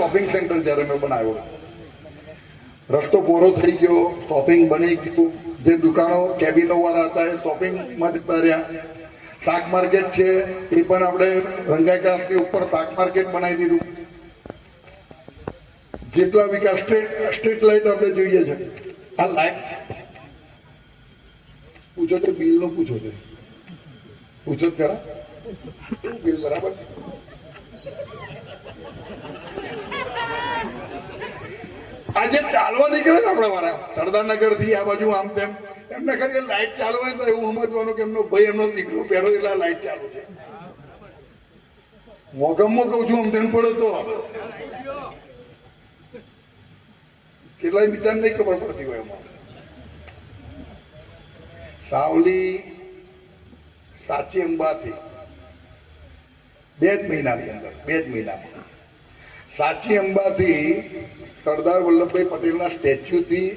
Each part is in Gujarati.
શોપિંગ સેન્ટર જ્યારે મેં બનાવ્યો, રસ્તો પૂરો થઈ ગયો, શોપિંગ બની ગયું, જે દુકાનો કેબિનો વાળા હતા એ શોપિંગમાં જતા રહ્યા. શાક માર્કેટ છે એ પણ આપણે રંગાઈકાસની ઉપર શાક માર્કેટ બનાવી દીધું. જેટલા વિકાસ સ્ટ્રીટ લાઇટ આપણે જોઈએ છે, આ લાઇટ પૂછો છો, બિલ નું પૂછો છો, પૂછો જ ખરા બિલ બરાબર. આજે ચાલવા નીકળે ને આપણા વાળા સરદારનગર થી આ બાજુ આમ તેમ, એમને ખરી લાઈટ ચાલુ હોય તો એવું સમજવાનું કે એમનો ભાઈ એમનો દીકરો પેડો એટલે લાઈટ ચાલુ છે. મોગમમાં કઉ છું આમ તેમ પડે તો કેટલાય વિચાર નહીં ખબર પડતી હોય એમાં. સાવલી સાચી અંબાથી 2 જ મહિનાની અંદર, 2 જ મહિનામાં સાચી અંબાથી સરદાર વલ્લભભાઈ પટેલના સ્ટેચ્યુથી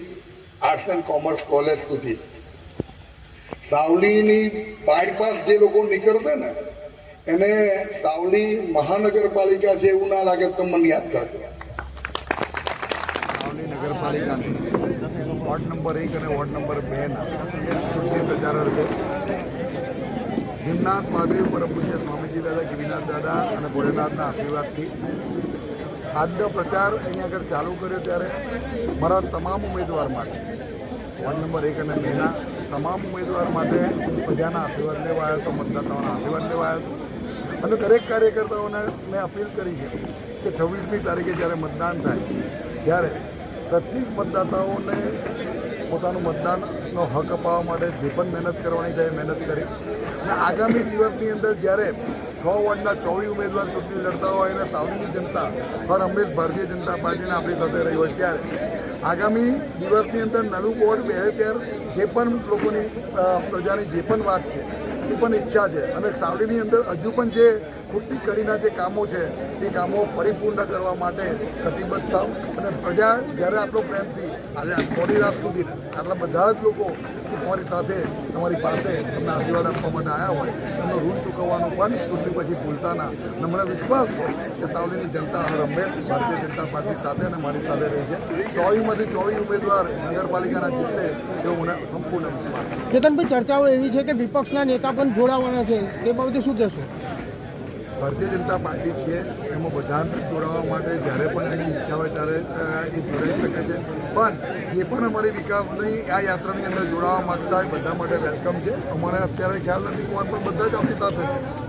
આર્ટ્સ એન્ડ કોમર્સ કોલેજ સુધી સાવલીની બાયપાસ જે લોકો નીકળતા ને એને સાવલી મહાનગરપાલિકા છે એવું ના લાગે તો મને યાદ કરજો. સાવલી નગરપાલિકાની વોર્ડ નંબર 1 અને વોર્ડ નંબર 2 ના ચૂંટણી પ્રચાર અર્થે ભીમનાથ મહાદેવ પરમ પૂજ્ય સ્વામીજી દાદા, ગિરિનાથ દાદા અને ભોળેનાથના આશીર્વાદથી આજનો પ્રચાર અહીંયા આગળ ચાલુ કર્યો. ત્યારે મારા તમામ ઉમેદવાર માટે, વોર્ડ નંબર 1 અને 2 ના તમામ ઉમેદવાર માટે પ્રજાના આશીર્વાદ લેવા આવ્યો હતો, મતદાતાઓના આશીર્વાદ લેવા આવ્યો હતો. અને દરેક કાર્યકર્તાઓને મેં અપીલ કરી છે કે 26મી તારીખે જ્યારે મતદાન થાય ત્યારે પ્રત્યેક મતદાતાઓને પોતાનું મતદાનનો હક અપાવવા માટે જે પણ મહેનત કરવાની થાય મહેનત કરી. અને આગામી દિવસની અંદર જ્યારે 6 વોર્ડના 24 ઉમેદવાર ચૂંટણી લડતા હોય અને સાવલીની જનતા હર હંમેશ ભારતીય જનતા પાર્ટીને આપણી સાથે રહી હોય, ત્યારે આગામી દિવસની અંદર નવું બોર્ડ બેસે ત્યારે જે પણ લોકોની પ્રજાની જે પણ વાત છે એ પણ ઈચ્છા છે અને સાવલીની અંદર હજુ પણ જે ખૂટતી કડીના જે કામો છે એ કામો પરિપૂર્ણ કરવા માટે કટિબદ્ધ થાવ. અને પ્રજા જ્યારે આટલો પ્રેમથી આજે મોડી રાત સુધી આટલા બધા જ લોકો તમારી સાથે તમારી પાસે તમને આશીર્વાદ આપવા માટે આવ્યા હોય એમનો ઋણ ચૂકવવાનું પણ ચૂંટણી પછી ભૂલતા ના. અને મને વિશ્વાસ છે કે સાવલીની જનતા હર હંમેશ ભારતીય જનતા પાર્ટી સાથે અને મારી સાથે રહી છે. 24માંથી 24 ઉમેદવાર નગરપાલિકાના જીતે એવો મને સંપૂર્ણ વિશ્વાસ છે. કેતનભાઈ, ચર્ચાઓ એવી છે કે વિપક્ષના નેતા પણ જોડાવાના છે, તે બાબતે શું કહેશો? ભારતીય જનતા પાર્ટી છે એમાં બધાને જોડાવા માટે જ્યારે પણ એની ઈચ્છા હોય ત્યારે એ જોડાઈ શકે છે. પણ જે પણ અમારી વિકાસની આ યાત્રાની અંદર જોડાવા માગતા હોય બધા માટે વેલકમ છે. અમારે અત્યારે ખ્યાલ નથી કોણ, પણ બધા જ આપણી સાથે છે.